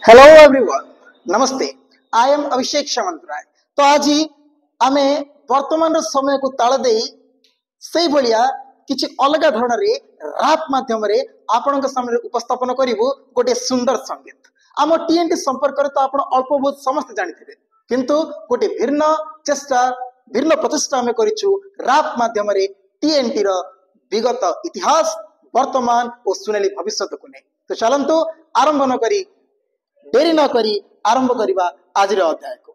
Hello everyone नमस्ते I am अभिषेक सामंतराय। तो आज आमे वर्तमान समय को ताल दे से भलिया किछि अलग धरण रे राप माध्यम रे आपनक सामने उपस्थापन करिवु गोटे सुंदर संगीत। आम टीएनटी संपर्क रे तो आपण अल्प बहुत समस्त जानिथिबे, किंतु गोटे भिन्न चेष्टा भिन्न प्रचेष्टा आमे करिछु राप माध्यम रे टीएनटी रो विगत इतिहास वर्तमान और सुनेली भविष्य को नहीं। तो चलंतु आरंभ न करी देरी न करी आरंभ करिबा आज अध्याय को।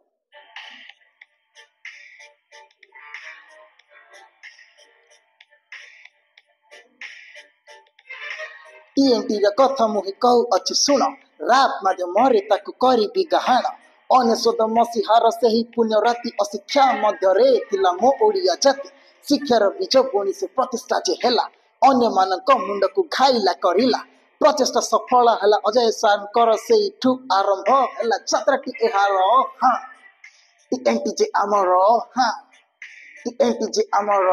टीएनटी रे कथा मुहि कहू अछि सुन, राप माध्यम रे ताकु करी बिगाहाण। 19 मसीहार सेही पुण्य राति अशिक्षा मध्य रे तिला मो ओडिया जाति। शिक्षार बीज बुणी से प्रतिष्ठा जे हेला, अन्य मानक मुंड को घाइला करिला। प्रचेष्टा सफल है अजय सार से आरंभ है यात्राटी एहार। हाँ टीएनटी जे आमर, हाँ टीएनटी जे आमर,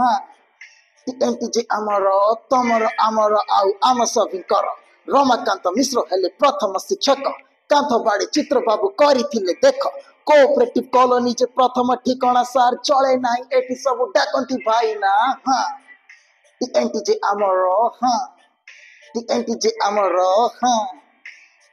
हाँ टीएनटी जे आमर तमर आमर आउ आम सभिंकर। रमाकांत मिश्र हेले प्रथम शिक्षक, कांथ बाड़ी चित्र बाबू करिथिले देख। कोऑपरेटिव कॉलोनी जे प्रथम ठिकाना सार चले नाही एटी सब डाकंती भाई ना। हाँ टीएनटी जे आमर, हाँ टीएनटी जे आमर, हाँ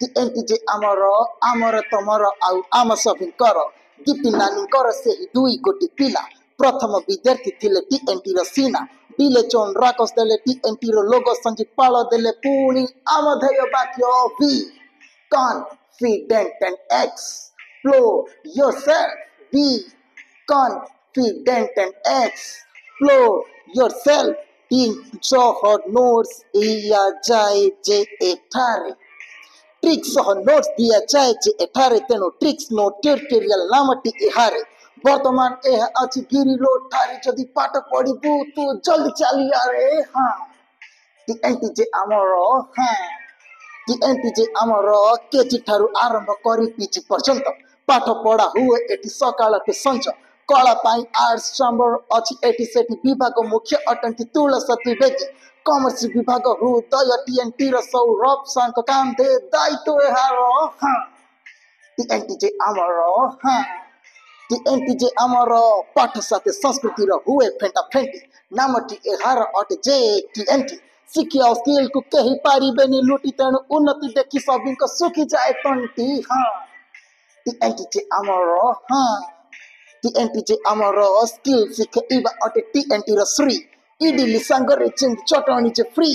टीएनटी जे आमर आमर तमर आउ आम सभिंकर। दीप्ति नानीकर से ही 2 कोटी पिला, प्रथम विद्यार्थी थिले टीएनटी रो सीना। बिले चोन राकस देले टीएनटी रो लोगो संजीत पाल देले पुणी आमधेय वाक्य be confident and explore yourself. Be confident and explore yourself. 300 notes दिया जाए जे एठारे, ट्रिक्स नोट्स दिया जाए जे एठारे। तेनो ट्रिक्स नो ट्यूटोरियल नामटी एहारे। वर्तमान एह अछि गिरी रोड ठारे, जदि पाठ पढ़िबू तू जल्दी चली आरे। हाँ टीएनटी जे आमर, हाँ टीएनटी जे आमर केजी ठारू आरंभ करी पीजी पर्यंत पाठ पढ़ा हुए एटी सकाळ के संच। कला पाई आर्ट्स चैम्बर अछि एटी सेटी विभाग मुख्य अटंती तुलसी त्रिवेदी। कॉमर्स विभाग हृदय टीएनटी रो सौरभ सांक काम दे दायित्व एहार। हाँ टीएनटी जे आमर, हाँ टीएनटी जे आमर पाठ साथे संस्कृति रो हुए फेंटा फेंटी। नामटी एहार अट जे टीएनटी। शिक्षा स्किल को कही पारिबे नि लुटी, तेणु उन्नति देखी सबिंक सुखी जाए तंटी। हाँ टीएनटी जे आमर, हाँ टीएनटी जे आमर स्किल शिखे इबा अटे टीएनटी रो श्री। इडली सांगरे चिंग चटणी जे फ्री।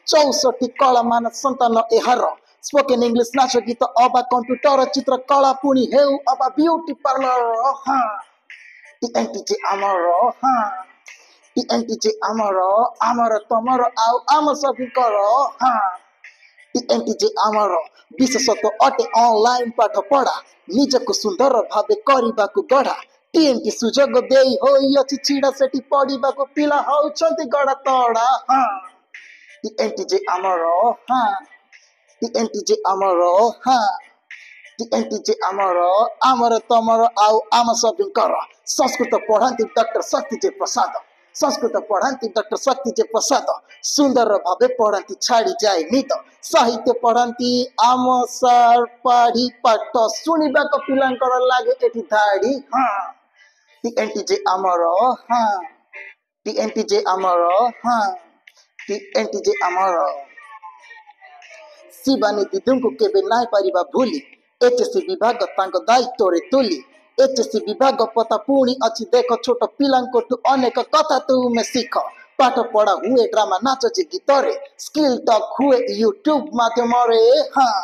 64 कला मान संतान एहार। स्पोकन इंग्लिश नाच गीत अबा कंप्यूटर चित्र कला पुणी हेउ अबा ब्यूटी पार्लर। हाँ टीएनटी जे आमर, हाँ टीएनटी जे आमर आमर तमर आउ आम सभिंकर। हाँ टीएनटी जे आमर विशेषत अटे ऑनलाइन पाठ पढ़ा, निजको सुंदर भावे करिबाकु गढ़ा। टीएनटी सुजोग देई होई अछि चिड़ा सेठी पढ़िबाकु पिला होउछंती गड़ा तड़ा। हाँ टीएनटी जे आमर, हाँ टीएनटी जे आमर, हाँ टीएनटी जे आमर आमर तमर आउ आम सभिंकर। संस्कृत पढ़ांती डॉक्टर शक्ति जे प्रसाद, संस्कृत पढ़ांती डॉक्टर शक्ति जे प्रसाद। सुंदर भावे पढ़ांती छाड़ी जाए नित। साहित्य पढ़ांती आम सार पाढ़ी पाठ सुनिबा को पिलांकर लागे एठी धाड़ी। हाँ टीएनटी जे आमर, हाँ टीएनटी जे आमर, हाँ टीएनटी जे आमर। शिवानी दिदुं को केबे नाय पारिबा भूली, एचएससी विभाग तांको दायित्व रे तुली। एचएससी विभाग पता पुणी अछि देख, छोट पिलांको ठु अनेक कथा तुमे सीख। पाठ पढ़ा हुए ड्रामा नाच जे गीत रे, स्किल टॉक हुए यूट्यूब माध्यम रे। हाँ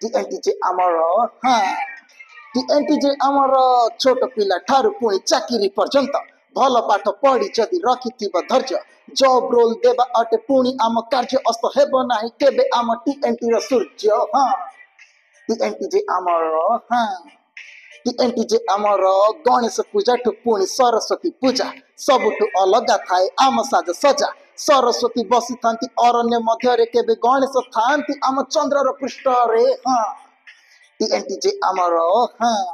टीएनटी जे आमर, हाँ टीएनटी जे आमर छोट पिला ठारू पुणी चाकिरी पर्यंत। भल पाठ पढ़ी जदि रखिथिब धैर्य, जॉब रोल देबा अटे पुणी आम कार्य अस्त हेब नाही केबे आम टीएनटी रो सूर्य। हाँ टीएनटी जे आमर, हाँ टीएनटी जे आमर गणेश पूजा ठु पुणी सरस्वती पूजा। सबुठु अलगा थाए आम साज सजा। सरस्वती बसी थांती अरण्य मध्य रे, केबे गणेश थांती आम चंद्र रो पृष्ठ रे। हाँ टीएनटी जे आमर, हाँ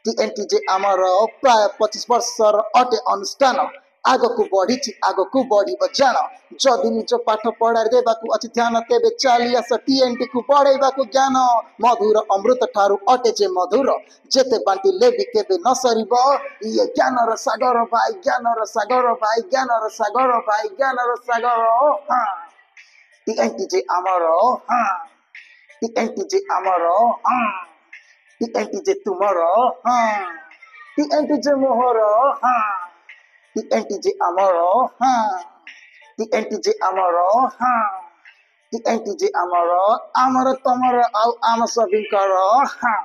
टीएनटी जे आमर प्राय 25 वर्षर अटे अनुष्ठान। आगकू बढ़ी आगकू बढ़ जान जदि निज पाठ पढ़ा देवाकू अच्छी ध्यान तेबे चली आस टीएनटी को बढ़ेबा ज्ञान मधुर अमृत ठारू अटे जे मधुर जेते बांटी लेबी केबे न सरीब ये ज्ञानर सागर भाई ज्ञानर सागर भाई ज्ञानर सागर भाई ज्ञानर सागर हाँ टीएनटी जे आमर हाँ टीएनटी जे आमर हाँ टीएनटी जे तुमर हाँ टीएनटी जे मोहर हाँ टीएनटी जे आमर हाँ टीएनटी जे आमर हाँ टीएनटी जे आमर आमर तमर आउ आम सभी हाँ